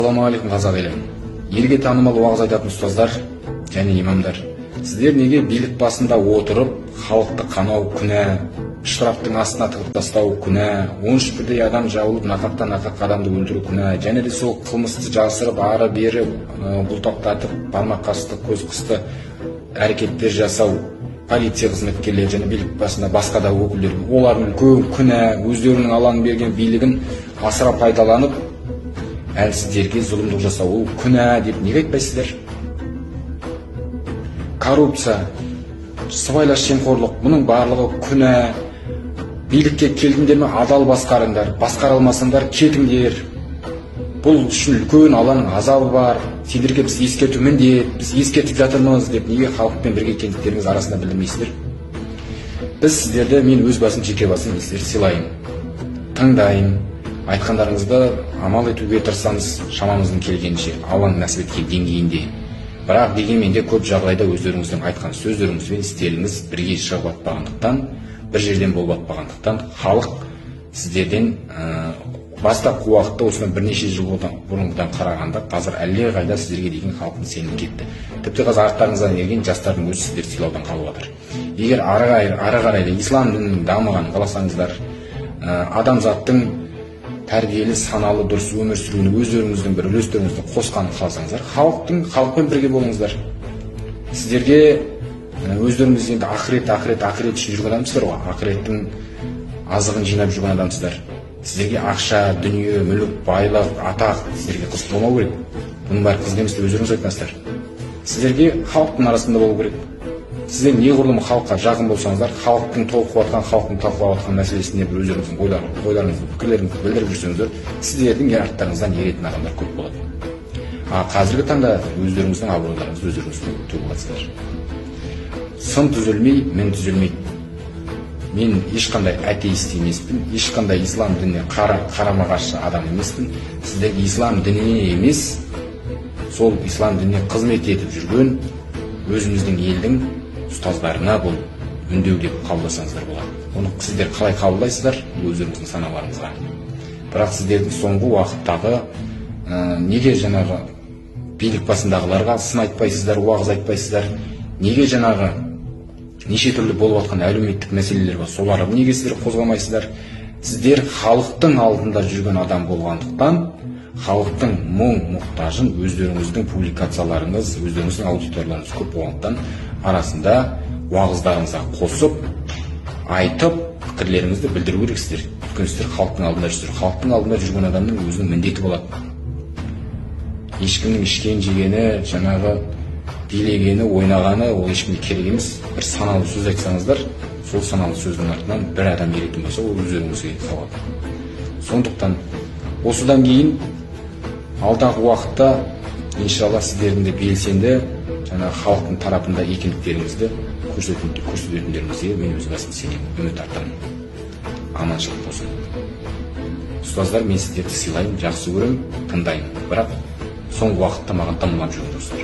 Ассалаумағалейкум қазақ елі. Елге танымал уағыз айтатын ұстаздар және имамдар. Сіздер неге билік басында отырып, халықты қанау күнә, штрафтың астына тығып тастау күнә, 13 бірдей адам жабылып, нақақтан нақақ адамды өлтіру күнә, және де сол қылмысты жасырып, ары бері бұлтақтатып, бармақ қасты, көз қысты әрекеттер жасау, полиция қызметкерлері және билік басында басқа да өкілдер, олардың үлкен күнә, өздерінің Алланың берген билігін асыра пайдаланып, әлсіздерге зұлымдық жасау күнә деп неге айтпайсыздар? Коррупция, сыбайлас жемқорлық, бұның барлығы күнә. Билікке келдіңдер ме, адал басқарыңдар, басқара алмасаңдар кетіңдер. Бұл үшін үлкен Алланың азабы бар. Сендерге біз ескерту міндет, біз ескертіп жатырмыз деп неге халықпен бірге екендіктеріңіз арасында білдірмейсіздер? Біз сіздерді, мен өз басым, жеке басым сіздерді сыйлайын, тыңдайын. Айтқандарыңызды амал етуге тырысамыз, шамамыздың келгенше, Алланың нәсіп еткен деңгейінде. Бірақ дегенмен де көп жағдайда өздеріңіздің айтқан сөздеріңіз бен істеріңіз бірге шығып атпағандықтан, бір жерден болып атпағандықтан, халық сіздерден бастапқы уақытта осыдан бірнеше жыл бұрынғыдан қарағанда қазір әлдеқайда сіздерге деген халықтың сенімі кетті. Тіпті қазір арттарыңыздан ерген жастардың өзі сіздерді сыйлаудан қалып жатыр. Егер ары қарай да ислам дінінің дамығанын қаласаңыздар, адамзаттың тәрбиелі, саналы, дұрыс өмір сүруіне өздеріңіздің бір үлестеріңізді қосқанын қаласаңыздар, халықпен бірге болыңыздар. Сіздерге өздеріңіз енді ақырет үшін жүрген адамсыздар ғой, ақыреттің азығын жинап жүрген адамсыздар. Сіздерге ақша, дүние, мүлік, байлық, атақ сіздерге қызық болмау керек. Бұның бәрі қызық емес деп өздеріңіз айтпаңыздар. Сіздерге халықтың арасында болу керек. Сіздер неғұрлым халыққа жақын болсаңыздар, халықтың толқып жатқан, халықтың талқылап жатқан мәселесіне бір өздеріңіздің ойларыңызды, пікірлеріңізді білдіріп жүрсеңіздер, сіздердің арттарыңыздан еретін адамдар көп болады. Қазіргі таңда өздеріңіздің абыройларыңызды өздеріңіз төгіп жатсыздар. Сын түзелмей, мін түзелмейді. Мен ешқандай атеист емеспін, ешқандай ислам дініне қарама қарсы адам емеспін. Сіздерге ислам дініне емес, сол ислам дініне қызмет етіп жүрген өзіміздің елдің ұстаздарына бұл үндеу деп қабылдасаңыздар болады. Оны сіздер қалай қабылдайсыздар? Өздеріңіздің саналарыңызға. Бірақ сіздердің соңғы уақыттағы неге жаңағы билік басындағыларға сын айтпайсыздар, уағыз айтпайсыздар? Неге жаңағы неше түрлі болып жатқан әлеуметтік мәселелер бар, соларды неге сіздер қозғамайсыздар? Сіздер халықтың алдында жүрген адам болғандықтан, халықтың мұң-мұқтажын өздеріңіздің публикацияларыңыз, өздеріңіздің аудиторияларыңыз көп болғандықтан арасында уағыздарыңызға қосып, айтып, пікірлеріңізді білдіру керексіздер. Өйткені сіздер халықтың алдында жүрсіздер. Халықтың алдында жүрген адамның өзінің міндеті болады. Ешкімнің ішкен жегені, жаңағы билегені, ойнағаны ол ешкімге керек емес. Бір саналы сөз айтсаңыздар, сол саналы сөздің артынан бір адам еретін болса, ол өздеріңізге қалады. Сондықтан осыдан кейін алдағы уақытта иншалла сіздердің де белсенді халықтың тарапында екендіктеріңізді көрсететіндеріңізге мен өз басым сенемін, үміт артамын. Аманшылық болсын. Ұстаздар, мен сіздерді сыйлаймын, жақсы көремін, тыңдаймын. Бірақ соңғы уақытта маған тыңдамап жүрген достар.